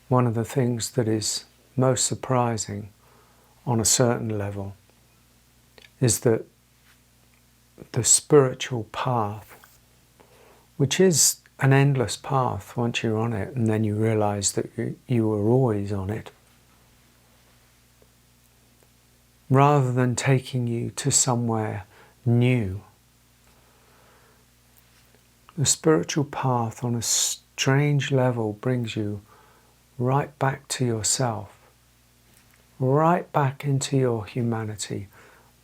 one of the things that is most surprising on a certain level is that the spiritual path, which is an endless path once you're on it, and then you realize that you were always on it, rather than taking you to somewhere new, the spiritual path on a strange level brings you right back to yourself, right back into your humanity,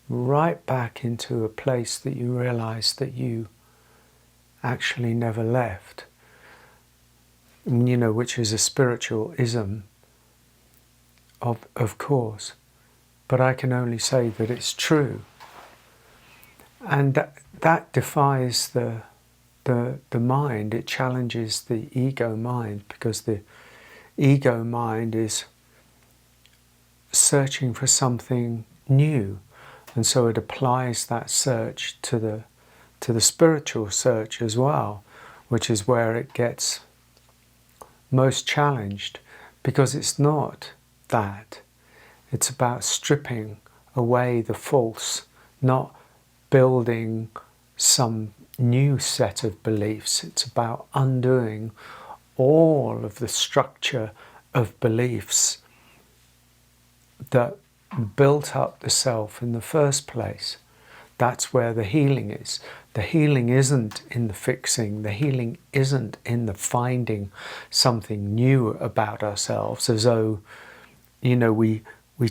right back into a place that you realize that you actually never left, which is a spiritual ism, of course, but I can only say that it's true. And that defies the mind. It challenges the ego mind, because the ego mind is searching for something new, and so it applies that search to the spiritual search as well, which is where it gets most challenged, because it's not that. It's about stripping away the false, not building some new set of beliefs. It's about undoing all of the structure of beliefs that built up the self in the first place. That's where the healing is. The healing isn't in the fixing. The healing isn't in the finding something new about ourselves, as though, we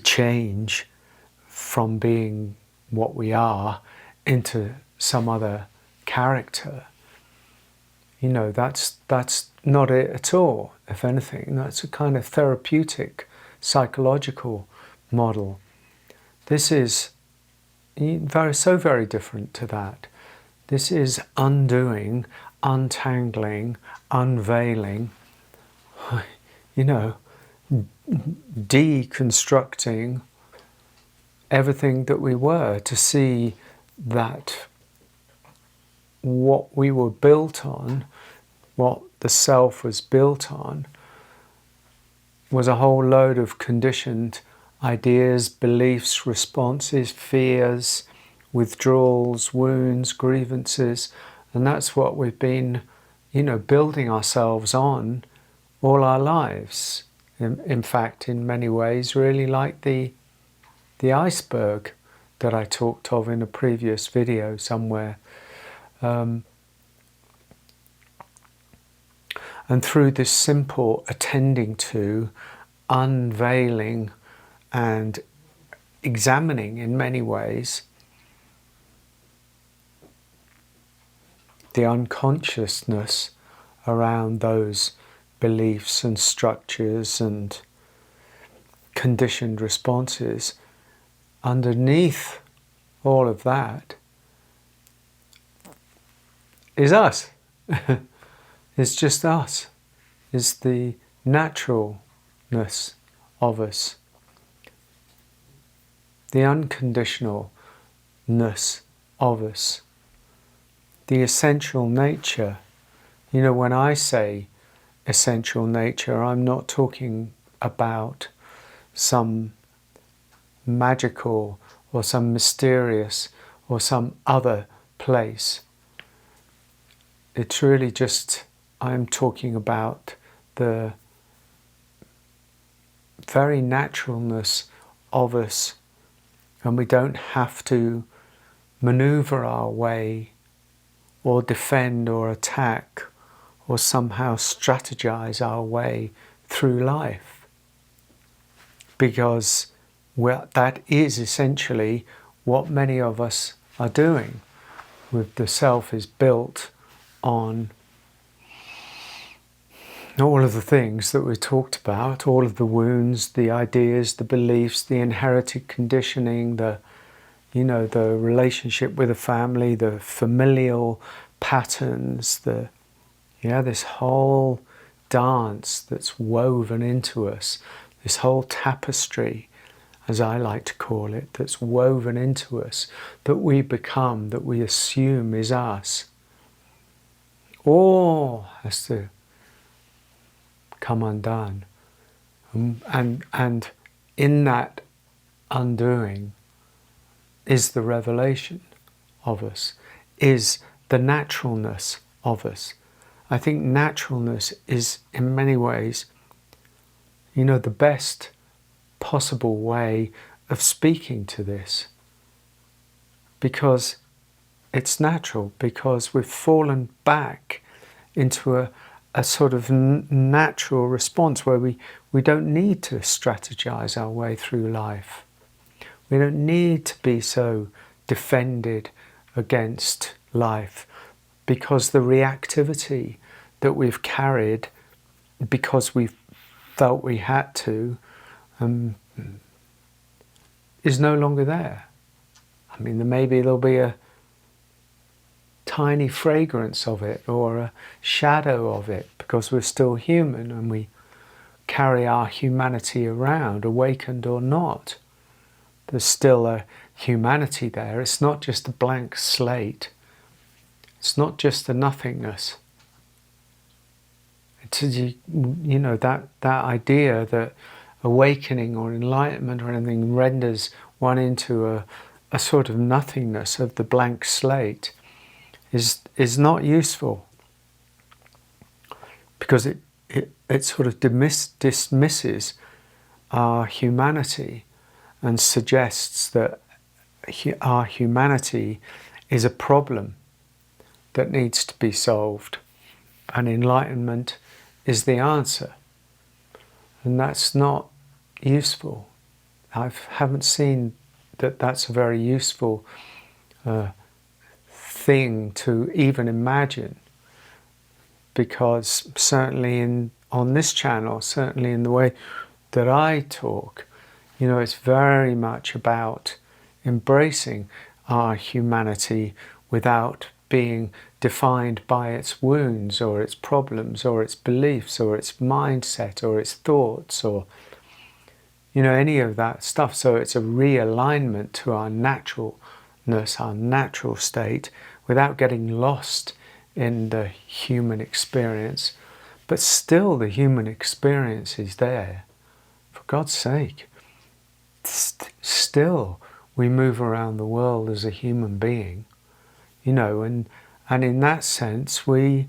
change from being what we are into some other character. That's not it at all. If anything, that's a kind of therapeutic, psychological model. This is very different to that. This is undoing, untangling, unveiling, deconstructing everything that we were, to see that what we were built on, what the self was built on, was a whole load of conditioned ideas, beliefs, responses, fears, withdrawals, wounds, grievances, and that's what we've been, building ourselves on all our lives. In fact, in many ways, really like the iceberg that I talked of in a previous video somewhere. And through this simple attending to, unveiling and examining in many ways the unconsciousness around those beliefs and structures and conditioned responses, underneath all of that is us. It's just us. It's the naturalness of us, the unconditionalness of us, the essential nature. When I say essential nature, I'm not talking about some magical or some mysterious or some other place. It's really just, I'm talking about the very naturalness of us, and we don't have to maneuver our way or defend or attack or somehow strategize our way through life, because that is essentially what many of us are doing. With the self is built on all of the things that we talked about, all of the wounds, the ideas, the beliefs, the inherited conditioning, the relationship with the family, the familial patterns, this whole dance that's woven into us, this whole tapestry, as I like to call it, that's woven into us, that we become, that we assume is us. All has to come undone. And in that undoing is the revelation of us, is the naturalness of us. I think naturalness is in many ways, the best possible way of speaking to this, because it's natural, because we've fallen back into a sort of natural response where we don't need to strategize our way through life. We don't need to be so defended against life, because the reactivity that we've carried because we felt we had to is no longer there. I mean, maybe there'll be a tiny fragrance of it or a shadow of it, because we're still human and we carry our humanity around, awakened or not. There's still a humanity there. It's not just a blank slate. It's not just a nothingness. It's, that idea that awakening or enlightenment or anything renders one into a sort of nothingness of the blank slate is not useful, because it sort of dismisses our humanity and suggests that our humanity is a problem that needs to be solved, and enlightenment is the answer. And that's not useful. I haven't seen that that's a very useful thing to even imagine, because certainly on this channel, certainly in the way that I talk, it's very much about embracing our humanity without being defined by its wounds or its problems or its beliefs or its mindset or its thoughts or any of that stuff. So it's a realignment to our naturalness, our natural state, without getting lost in the human experience. But still the human experience is there, for God's sake. Still we move around the world as a human being, and in that sense we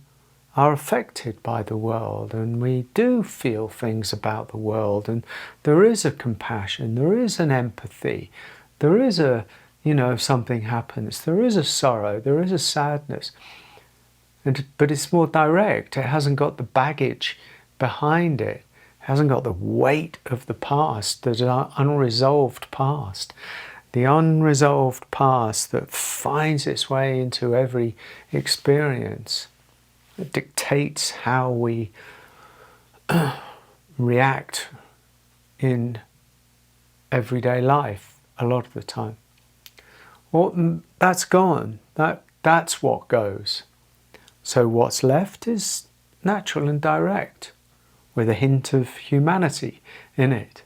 are affected by the world, and we do feel things about the world, and there is a compassion, there is an empathy, there is if something happens, there is a sorrow, there is a sadness, but it's more direct. It hasn't got the baggage behind it. It hasn't got the weight of the past, the unresolved past. The unresolved past that finds its way into every experience. It dictates how we react in everyday life a lot of the time. Well, that's gone. That's what goes. So what's left is natural and direct, with a hint of humanity in it.